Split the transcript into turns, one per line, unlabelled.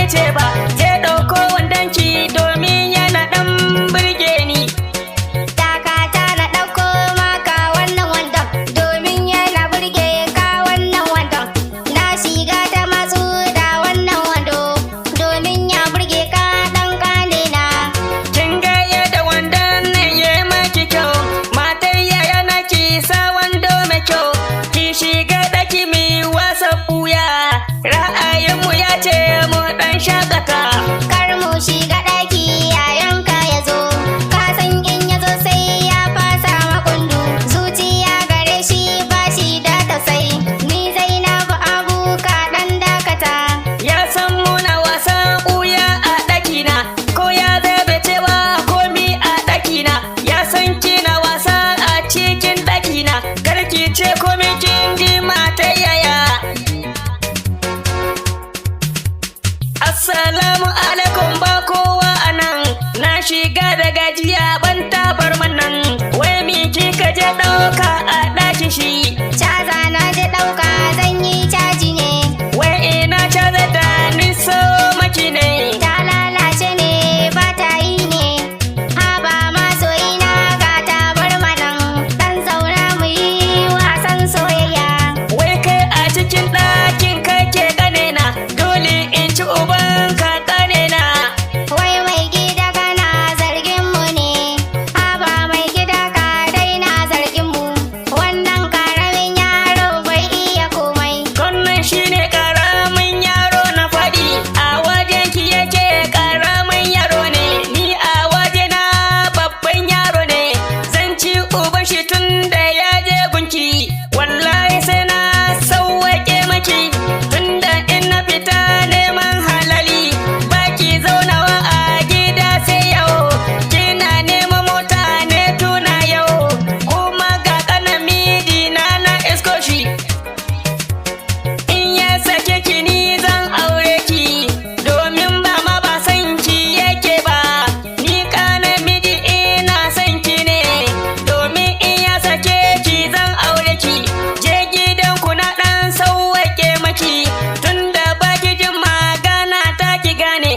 ce ba, je ɗauko wandonki domin yana ɗan burge ni.
Dakata na ɗauko maka wannan wandon domin yana burge ka wannan wandon. Na shiga ta matsu da wannan wando domin ya burge ka ɗan ƙanina.
Kin ga yadda wandon nan ya maki kyau, matar yaya na ki sa wando mai kyau, ki shiga ɗaki mi wasa ɓuya, ra'ayinmu ya ce mu ɗan shakata.
Kar mu shiga ɗaki yayanka ya zo, ka san in ya zo sai ya fasa makundu. Zuciya gare shi ba shi da tausayi, ni Zainabu Abu ka ɗan dakata.
Ya san muna wasan ɓuya a ɗakina, ko ya zabe cewa komi a ɗakina, ya san kina wasa a cikin ɗakina, karki ce komi kin ji mata yaya. Assalamu alaikum ba kowa anan, na shiga da gajiya ban tabar nan, wai mi kika je ɗauka a ɗakin shi,
Caza na je ɗauka zan yi caji ne,
wai ina caza da niso maki ne.
ta lalace ne ba ta yi ne. Haba masoyina ga tabar manan, ɗan zauna mu yi wasan soyayya.
Wai kai a cikin ɗakin kake ƙanena, dole in ci ubanka ƙanena.
Wai mai gida kana zargin mu ne, haba mai gida ka daina zargin mu. Wannan karamin yaro bai iya komai.
Wannan shine ƙaramin yaro na faɗi, a wajen ki yake ƙaramin yaro ne, ni a wajena babban yaro ne, zan ci uban shi tun da ya je gunki, wallahi sai na sauwaƙe maki, tunda in na fita neman halali, baki zaunawa a gida sai yau, kina neman mota ne tuna yau, kuma ga ƙanan mijina na isko shi. In ya sake ki ni zan aure ki, domin ba ma ba san ki yake ba, ni ƙanan miji ina san ki ne, domin in ya sake ki zan aure ki, je gidanku na ɗan sauwaƙe maki, tunda baki jin magana ta ki gane,